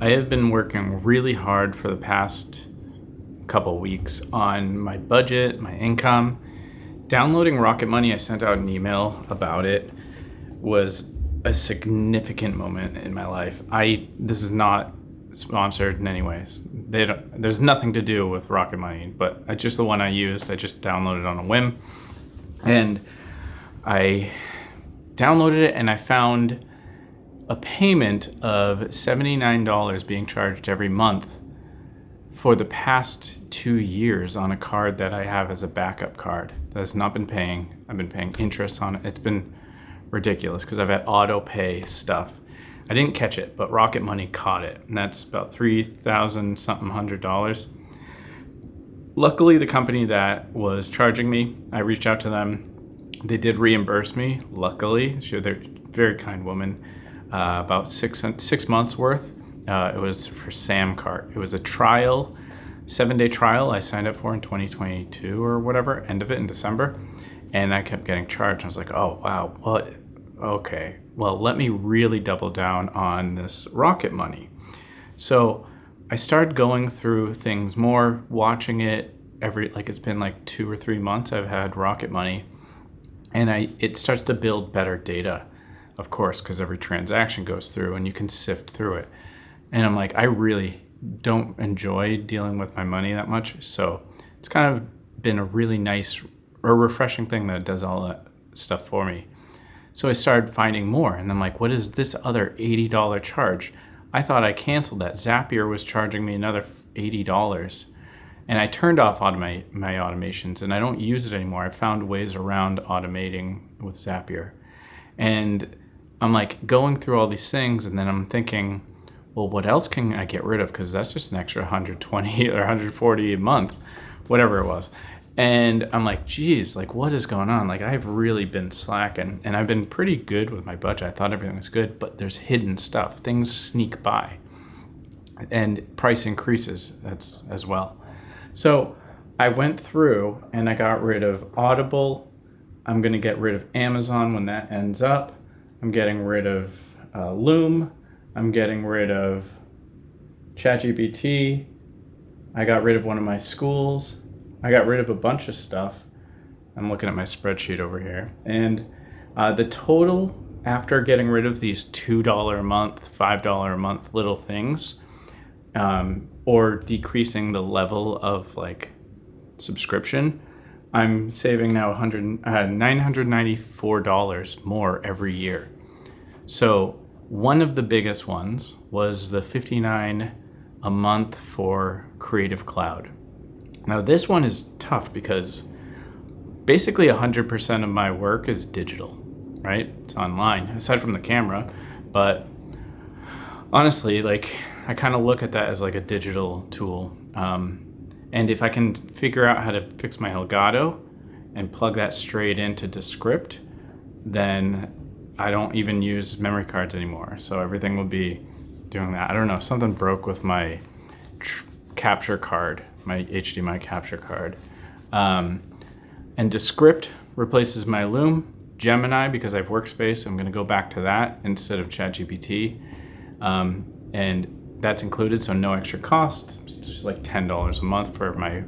I have been working really hard for the past couple weeks on my budget, my income. Downloading Rocket Money, I sent out an email about it, was a significant moment in my life. This is not sponsored in any ways. There's nothing to do with Rocket Money, but it's just the one I used. I just downloaded on a whim. And I downloaded it and I found a payment of $79 being charged every month for the past 2 years on a card that I have as a backup card that has not been paying. I've been paying interest on it. It's been ridiculous because I've had auto pay stuff. I didn't catch it, but Rocket Money caught it, and that's about $3,000 something $100. Luckily, the company that was charging me, I reached out to them. They did reimburse me. Luckily, they're a very kind woman. About 6 months worth. It was for Samcart. It was a trial, 7-day trial I signed up for in 2022 or whatever, end of it in December. And I kept getting charged. I was like, oh, wow, what? Okay, well, let me really double down on this Rocket Money. So I started going through things more, watching it it's been like 2 or 3 months I've had Rocket Money. And it starts to build better data, of course, because every transaction goes through and you can sift through it. And I'm like, I really don't enjoy dealing with my money that much. So it's kind of been a really nice or refreshing thing that it does all that stuff for me. So I started finding more and I'm like, what is this other $80 charge? I thought I canceled that. Zapier was charging me another $80. And I turned off my automations and I don't use it anymore. I found ways around automating with Zapier. And I'm like going through all these things and then I'm thinking, well, what else can I get rid of? Because that's just an extra 120 or 140 a month, whatever it was. And I'm like, geez, like what is going on? Like I've really been slacking and I've been pretty good with my budget. I thought everything was good, but there's hidden stuff. Things sneak by and price increases as well. So I went through and I got rid of Audible. I'm going to get rid of Amazon when that ends up. I'm getting rid of Loom. I'm getting rid of ChatGPT. I got rid of one of my schools. I got rid of a bunch of stuff. I'm looking at my spreadsheet over here. And the total after getting rid of these $2 a month, $5 a month little things, or decreasing the level of like subscription, I'm saving now $994 more every year. So one of the biggest ones was the $59 a month for Creative Cloud. Now this one is tough because basically 100% of my work is digital, right? It's online, aside from the camera. But honestly, like I kind of look at that as like a digital tool. And if I can figure out how to fix my Elgato and plug that straight into Descript, then I don't even use memory cards anymore. So everything will be doing that. I don't know, something broke with my capture card, my HDMI capture card. And Descript replaces my Loom. Gemini, because I have Workspace, I'm gonna go back to that instead of ChatGPT. And that's included, so no extra cost. It's just like $10 a month for my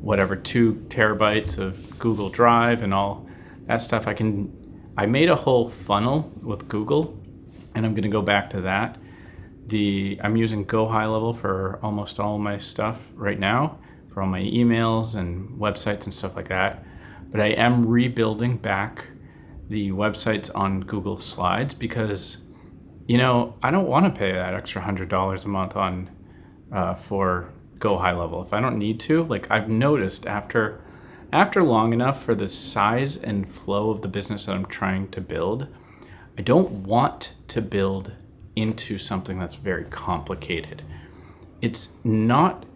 whatever 2 terabytes of Google Drive and all that stuff. I made a whole funnel with Google, and I'm gonna go back to that. I'm using Go High Level for almost all my stuff right now, for all my emails and websites and stuff like that. But I am rebuilding back the websites on Google Slides because I don't want to pay that extra $100 a month on for Go High Level if I don't need to. Like I've noticed after long enough for the size and flow of the business that I'm trying to build, I don't want to build into something that's very complicated. It's not.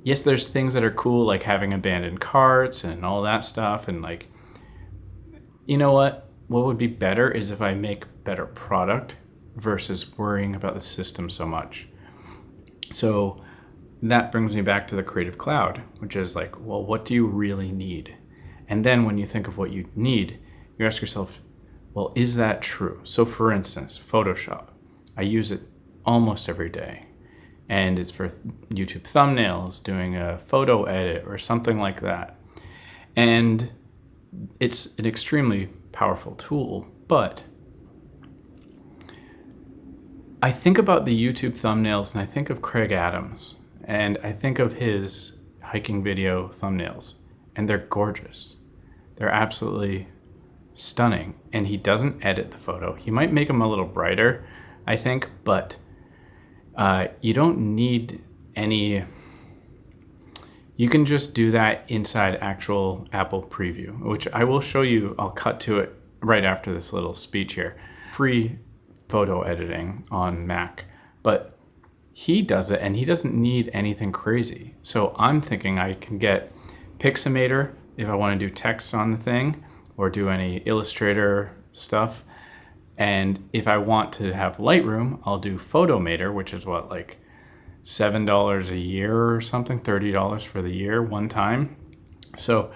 Yes, there's things that are cool like having abandoned carts and all that stuff, and like, you know what would be better is if I make better product versus worrying about the system so much. So that brings me back to the Creative Cloud, which is like, well, what do you really need? And then when you think of what you need, you ask yourself, well, is that true? So for instance, Photoshop, I use it almost every day. and it's for YouTube thumbnails, doing a photo edit or something like that. And it's an extremely powerful tool, but I think about the YouTube thumbnails and I think of Craig Adams and I think of his hiking video thumbnails, and they're gorgeous. They're absolutely stunning. And he doesn't edit the photo. He might make them a little brighter, I think, but you don't need any. You can just do that inside actual Apple Preview, which I will show you. I'll cut to it right after this little speech here. Free photo editing on Mac, but he does it and he doesn't need anything crazy. So I'm thinking I can get Pixamator if I want to do text on the thing or do any Illustrator stuff. And if I want to have Lightroom, I'll do Photomator, which is what, like $7 a year or something, $30 for the year one time. So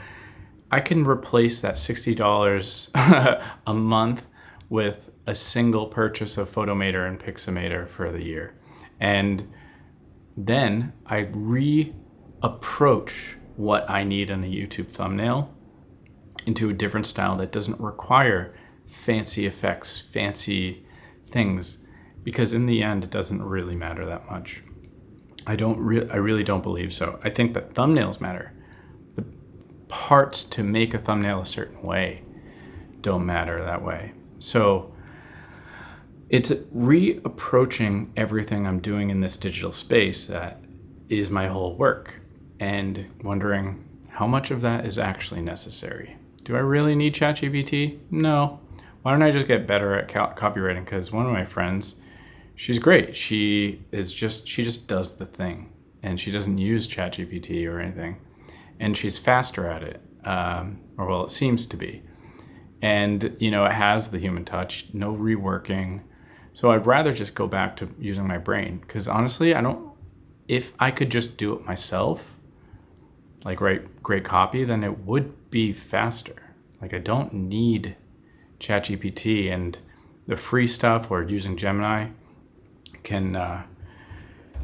I can replace that $60 a month with a single purchase of Photomator and Pixamator for the year. And then I reapproach what I need in a YouTube thumbnail into a different style that doesn't require fancy effects, fancy things, because in the end, it doesn't really matter that much. I really don't believe so. I think that thumbnails matter. The parts to make a thumbnail a certain way don't matter that way. So it's reapproaching everything I'm doing in this digital space that is my whole work, and wondering how much of that is actually necessary. Do I really need ChatGPT? No. Why don't I just get better at copywriting? Because one of my friends, she's great. She just does the thing, and she doesn't use ChatGPT or anything, and she's faster at it, or well, it seems to be. And it has the human touch, no reworking. So I'd rather just go back to using my brain, because honestly, if I could just do it myself, like write great copy, then it would be faster. Like, I don't need ChatGPT, and the free stuff or using Gemini can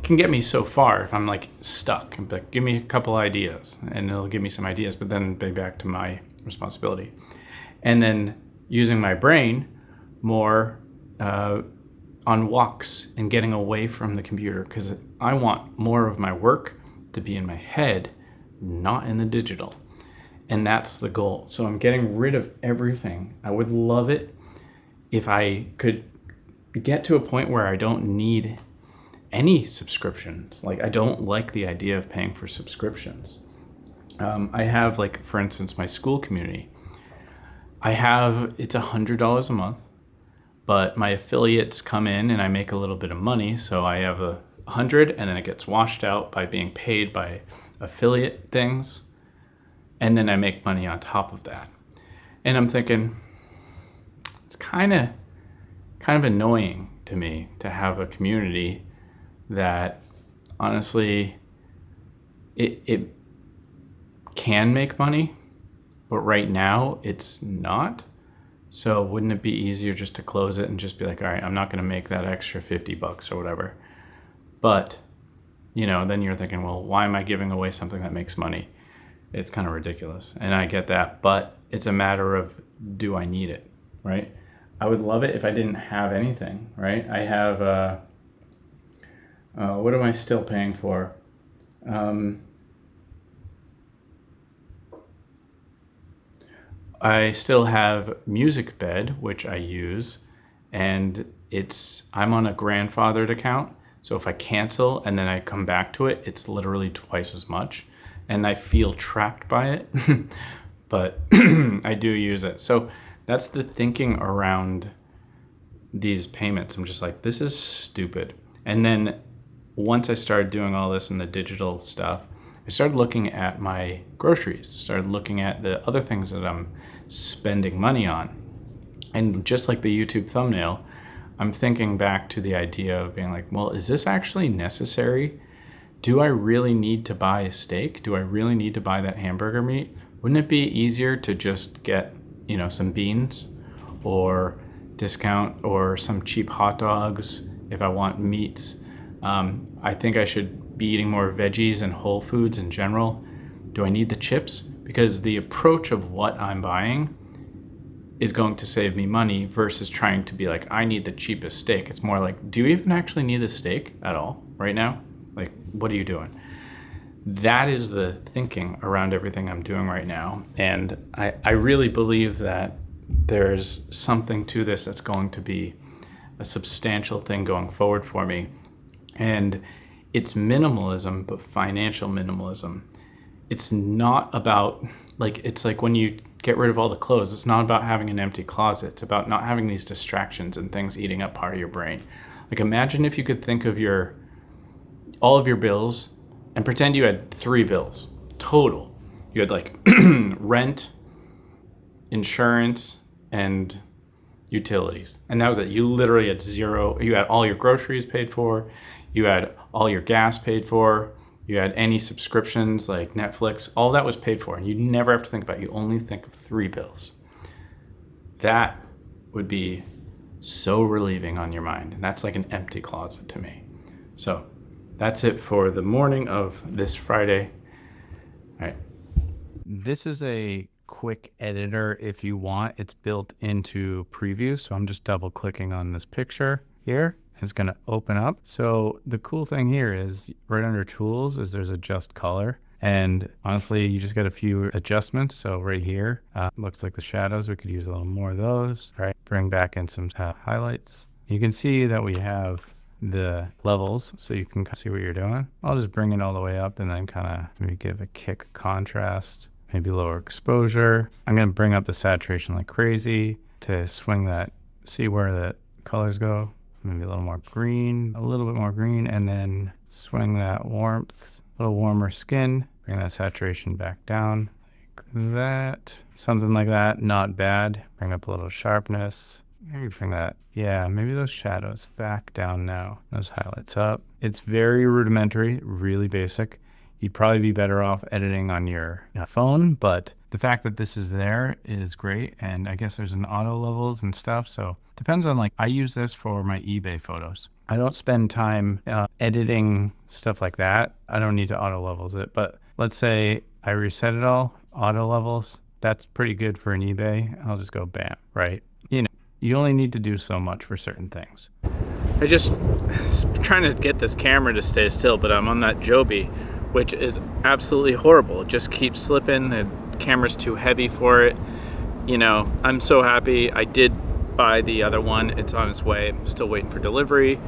get me so far if I'm like stuck. I'm like, give me a couple ideas, and it'll give me some ideas, but then be back to my responsibility. And then using my brain more on walks and getting away from the computer, because I want more of my work to be in my head, not in the digital. And that's the goal. So I'm getting rid of everything. I would love it if I could get to a point where I don't need any subscriptions. Like, I don't like the idea of paying for subscriptions. I have, like, for instance, my school community. It's $100 a month, but my affiliates come in and I make a little bit of money. So I have $100, and then it gets washed out by being paid by affiliate things. And then I make money on top of that. And I'm thinking, it's kind of annoying to me to have a community that honestly, it can make money, but right now it's not. So wouldn't it be easier just to close it and just be like, all right, I'm not going to make that extra $50 or whatever. But, then you're thinking, well, why am I giving away something that makes money? It's kind of ridiculous. And I get that, but it's a matter of, do I need it, right? I would love it if I didn't have anything, right? I have, what am I still paying for? I still have MusicBed, which I use, and I'm on a grandfathered account. So if I cancel and then I come back to it, it's literally twice as much. And I feel trapped by it, but I do use it. So that's the thinking around these payments. I'm just like, this is stupid. And then once I started doing all this in the digital stuff, I started looking at my groceries, started looking at the other things that I'm spending money on. And just like the YouTube thumbnail, I'm thinking back to the idea of being like, well, is this actually necessary? Do I really need to buy a steak? Do I really need to buy that hamburger meat? Wouldn't it be easier to just get, some beans or discount or some cheap hot dogs if I want meats? I think I should be eating more veggies and whole foods in general. Do I need the chips? Because the approach of what I'm buying is going to save me money versus trying to be like, I need the cheapest steak. It's more like, do you even actually need the steak at all right now? Like, what are you doing? That is the thinking around everything I'm doing right now. And I really believe that there's something to this that's going to be a substantial thing going forward for me. And it's minimalism, but financial minimalism. It's not about, like, it's like when you get rid of all the clothes, it's not about having an empty closet. It's about not having these distractions and things eating up part of your brain. Like, imagine if you could think of all of your bills and pretend you had 3 bills total. You had like rent, insurance, and utilities. And that was it. You literally had zero. You had all your groceries paid for. You had all your gas paid for. You had any subscriptions like Netflix. All that was paid for. And you never have to think about it. You only think of 3 bills. That would be so relieving on your mind. And that's like an empty closet to me. So that's it for the morning of this Friday. All right. This is a quick editor if you want. It's built into Preview. So I'm just double clicking on this picture here. It's going to open up. So the cool thing here is right under tools is there's adjust color. And honestly, you just got a few adjustments. So right here, looks like the shadows. We could use a little more of those. All right. Bring back in some highlights. You can see that we have the levels so you can see what you're doing. I'll just bring it all the way up and then kind of maybe give a kick contrast, maybe lower exposure. I'm going to bring up the saturation like crazy to swing that, see where the colors go. Maybe a little more green, and then swing that warmth, a little warmer skin, bring that saturation back down like that, something like that. Not bad. Bring up a little sharpness. Maybe bring that, maybe those shadows back down now. Those highlights up. It's very rudimentary, really basic. You'd probably be better off editing on your phone, but the fact that this is there is great. And I guess there's an auto levels and stuff. So depends on, like, I use this for my eBay photos. I don't spend time editing stuff like that. I don't need to auto levels it, but let's say I reset it all, auto levels. That's pretty good for an eBay. I'll just go bam, right? You only need to do so much for certain things. I just trying to get this camera to stay still, but I'm on that Joby, which is absolutely horrible. It just keeps slipping. The camera's too heavy for it. I'm so happy. I did buy the other one. It's on its way. I'm still waiting for delivery.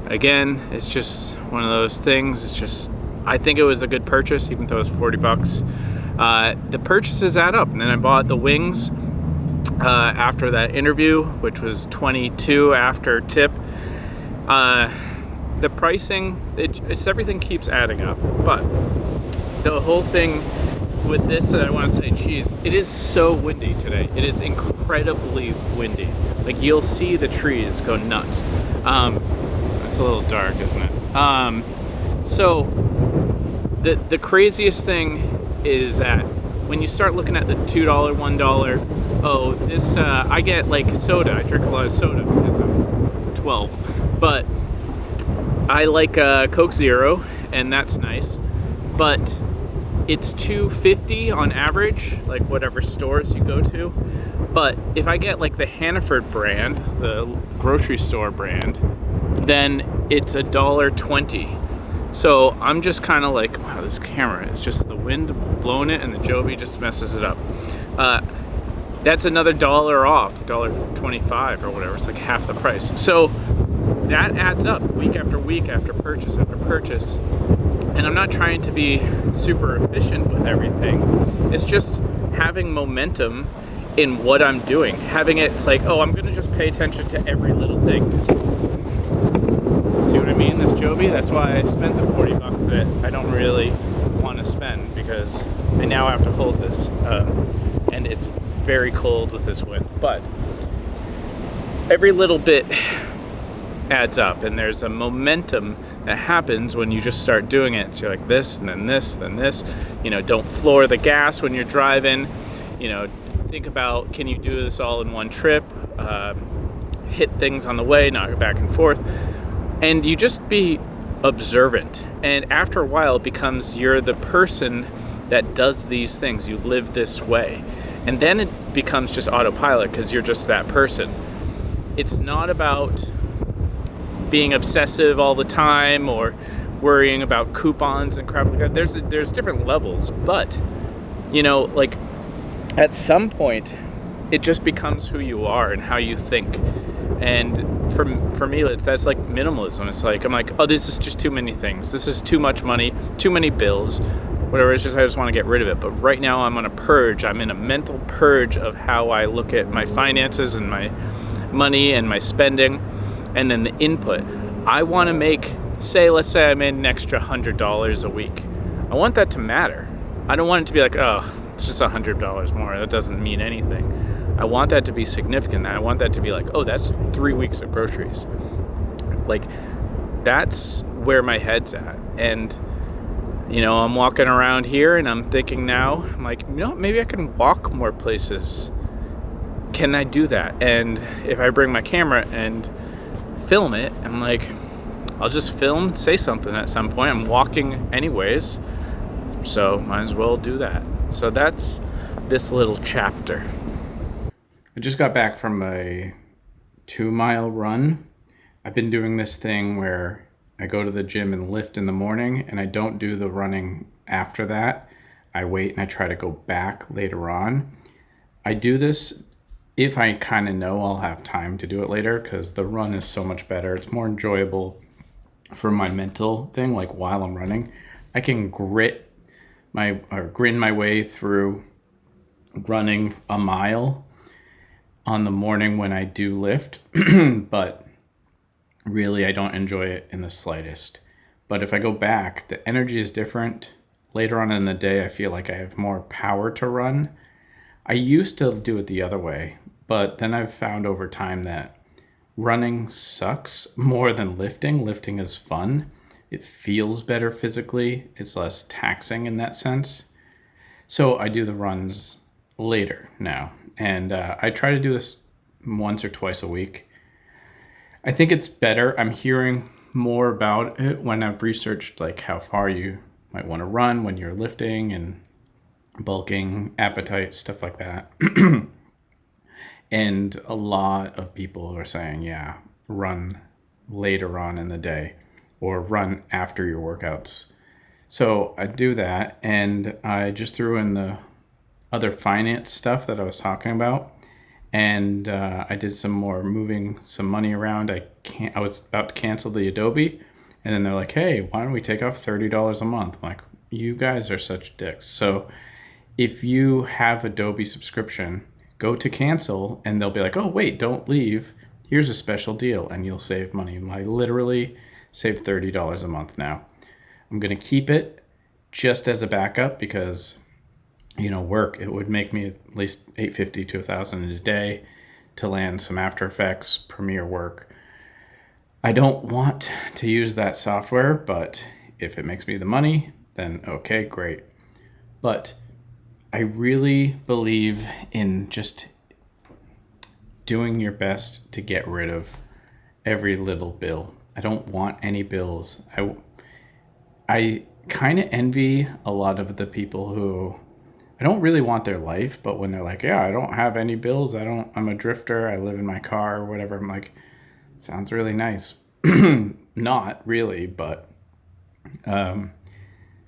Again, it's just one of those things. I think it was a good purchase, even though it was $40. The purchases add up. And then I bought the wings after that interview, which was $22 after tip. The pricing, it's everything keeps adding up. But the whole thing with this, I want to say, geez, it is so windy today. It is incredibly windy. Like, you'll see the trees go nuts. It's a little dark, isn't it? So the craziest thing is that when you start looking at the $2, $1, this, I get like soda. I drink a lot of soda because I'm 12. But I like Coke Zero, and that's nice. But it's $2.50 on average, like whatever stores you go to. But if I get like the Hannaford brand, the grocery store brand, then it's $1.20. So I'm just kind of like, wow, this camera, it's just the wind blowing it and the Joby just messes it up. That's another $1 off, $1.25 or whatever. It's like half the price. So that adds up week after week after purchase after purchase. And I'm not trying to be super efficient with everything. It's just having momentum in what I'm doing. Having it's like, oh, I'm gonna just pay attention to every little thing. See what I mean? This Joby, that's why I spent the $40 that I don't really want to spend, because I now have to hold this. And it's very cold with this wind. But every little bit adds up, and there's a momentum that happens when you just start doing it. So you're like this, and then this, then this. Don't floor the gas when you're driving. Think about, can you do this all in one trip? Hit things on the way, not go back and forth. And you just be observant. And after a while, it becomes you're the person that does these things. You live this way. And then it becomes just autopilot because you're just that person. It's not about being obsessive all the time or worrying about coupons and crap like that. There's different levels, but like at some point it just becomes who you are and how you think. And for me, that's like minimalism. It's like I'm like, oh, this is just too many things. This is too much money, too many bills, whatever. It's just I just want to get rid of it. But right now I'm on a purge. I'm in a mental purge of how I look at my finances and my money and my spending, and then the input. I want to make, let's say I made an extra $100 a week. I want that to matter. I don't want it to be like, oh, it's just $100 more. That doesn't mean anything. I want that to be significant. I want that to be like, oh, that's 3 weeks of groceries. Like, that's where my head's at. And, I'm walking around here and I'm thinking now, I'm like, maybe I can walk more places. Can I do that? And if I bring my camera and film it, I'm like, I'll just film, say something at some point. I'm walking anyways, so might as well do that. So that's this little chapter. I just got back from a 2-mile run. I've been doing this thing where I go to the gym and lift in the morning, and I don't do the running after that. I wait and I try to go back later on. I do this if I kind of know I'll have time to do it later, because the run is so much better. It's more enjoyable for my mental thing. Like while I'm running, I can grin my way through running a mile on the morning when I do lift, but really I don't enjoy it in the slightest. But if I go back, the energy is different. Later on in the day, I feel like I have more power to run. I used to do it the other way, but then I've found over time that running sucks more than lifting. Lifting is fun. It feels better physically. It's less taxing in that sense. So I do the runs later now. And I try to do this once or twice a week. I think it's better. I'm hearing more about it when I've researched like how far you might want to run when you're lifting and bulking, appetite, stuff like that. And a lot of people are saying, yeah, run later on in the day or run after your workouts. So I do that, and I just threw in the other finance stuff that I was talking about, and I did some more moving some money around. I was about to cancel the Adobe, and then they're like, hey, why don't we take off $30 a month? I'm like, you guys are such dicks. So if you have Adobe subscription, go to cancel, and they'll be like, oh, wait, don't leave. Here's a special deal, and you'll save money. I literally save $30 a month now. I'm going to keep it just as a backup because, work, it would make me at least $850 to $1,000 a day to land some After Effects, Premiere work. I don't want to use that software, but if it makes me the money, then okay, great. But I really believe in just doing your best to get rid of every little bill. I don't want any bills. I kind of envy a lot of the people who I don't really want their life, but when they're like, yeah, I don't have any bills. I'm a drifter. I live in my car or whatever. I'm like, sounds really nice. Not really, but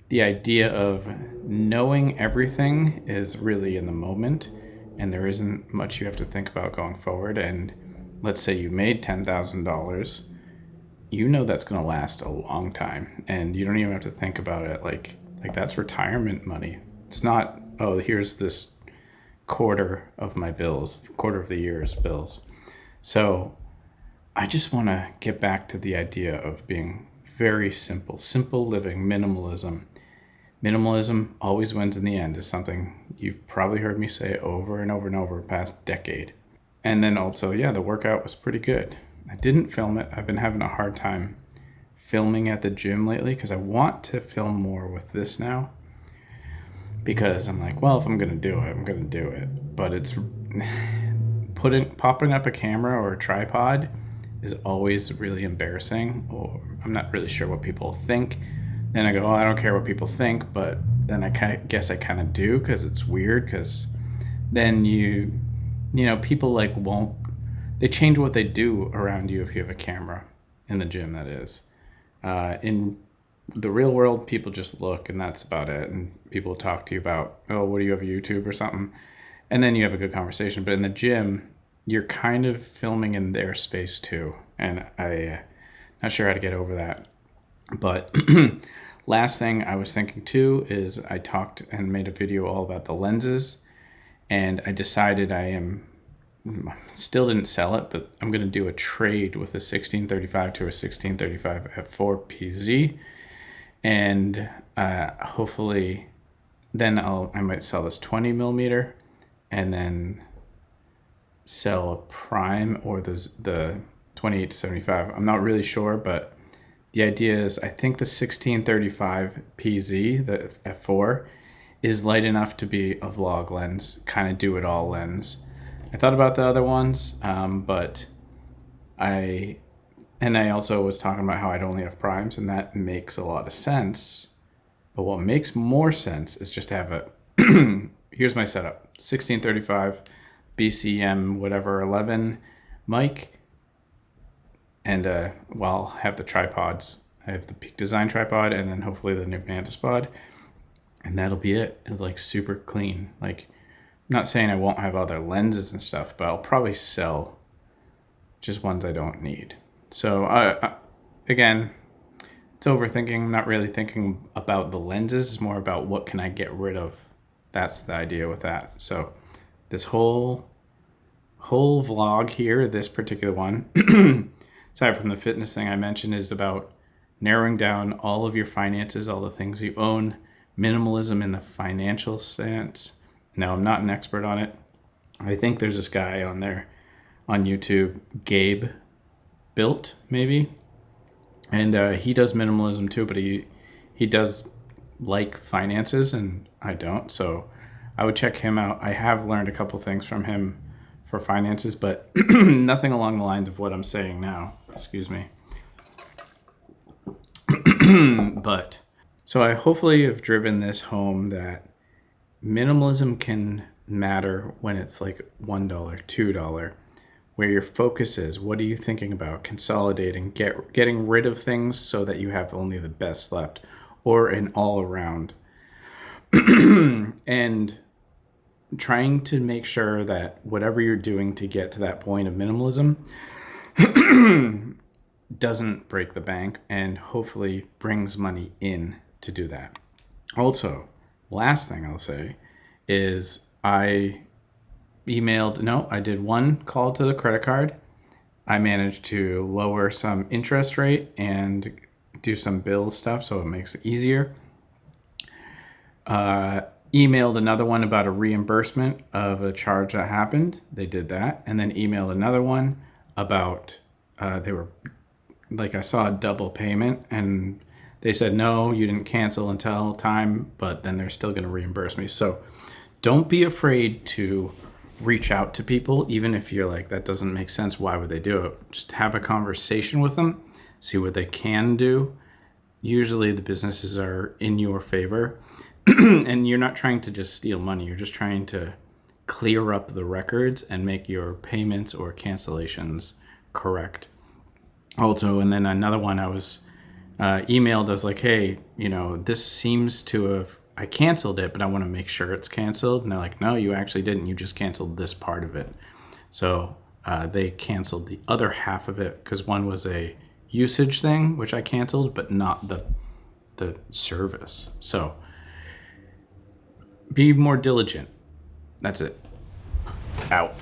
the idea of knowing everything is really in the moment, and there isn't much you have to think about going forward. And let's say you made $10,000, that's going to last a long time, and you don't even have to think about it like that's retirement money. It's not, oh, here's this quarter of the year's bills. So I just want to get back to the idea of being very simple living, minimalism. Minimalism always wins in the end is something you've probably heard me say over and over and over the past decade. And then also, yeah, the workout was pretty good. I didn't film it. I've been having a hard time filming at the gym lately because I want to film more with this now. Because I'm like, well, if I'm going to do it, I'm going to do it. But it's popping up a camera or a tripod is always really embarrassing. Or I'm not really sure what people think. Then I go, oh, I don't care what people think, but then I guess I kind of do, because it's weird, because then people like won't, they change what they do around you if you have a camera in the gym, that is. In the real world, people just look and that's about it. And people talk to you about, oh, what do you have, YouTube or something? And then you have a good conversation. But in the gym, you're kind of filming in their space too. And I'm not sure how to get over that. But last thing I was thinking too is I talked and made a video all about the lenses. And I decided still didn't sell it, but I'm going to do a trade with a 1635 to a 1635 f4 PZ. And hopefully then I might sell this 20 millimeter and then sell a prime or the 28 to 75. I'm not really sure, but the idea is I think the 1635 PZ, the f4, is light enough to be a vlog lens, kind of do it all lens. I thought about the other ones, but I also was talking about how I'd only have primes, and that makes a lot of sense. But what makes more sense is just to have here's my setup: 1635 BCM whatever 11 mic, and I'll have the tripods. I have the Peak Design tripod, and then hopefully the new Mantis pod, and that'll be it. It's like super clean. Like, I'm not saying I won't have other lenses and stuff, but I'll probably sell just ones I don't need. So again, it's overthinking. I'm not really thinking about the lenses. It's more about what can I get rid of. That's the idea with that. So this whole vlog here, this particular one, aside from the fitness thing I mentioned, is about narrowing down all of your finances, all the things you own, minimalism in the financial sense. Now, I'm not an expert on it. I think there's this guy on there on YouTube, Gabe Built, maybe. And he does minimalism too, but he does like finances and I don't. So I would check him out. I have learned a couple things from him for finances, but nothing along the lines of what I'm saying now. Excuse me. But so I hopefully have driven this home that minimalism can matter when it's like $1, $2, where your focus is. What are you thinking about? Consolidating, getting rid of things so that you have only the best left, or an all around. And trying to make sure that whatever you're doing to get to that point of minimalism doesn't break the bank and hopefully brings money in to do that. Also, last thing I'll say is I did one call to the credit card. I managed to lower some interest rate and do some bill stuff so it makes it easier. Emailed another one about a reimbursement of a charge that happened. They did that. And then emailed another one about I saw a double payment and they said, no, you didn't cancel until time, but then they're still going to reimburse me. So don't be afraid to reach out to people, even if you're like, that doesn't make sense. Why would they do it? Just have a conversation with them, see what they can do. Usually the businesses are in your favor and you're not trying to just steal money. You're just trying to clear up the records and make your payments or cancellations correct. Also, and then another one I was emailed, I was like, hey, this seems to have, I canceled it, but I want to make sure it's canceled. And they're like, no, you actually didn't. You just canceled this part of it. So they canceled the other half of it because one was a usage thing, which I canceled, but not the service. So be more diligent. That's it. Out.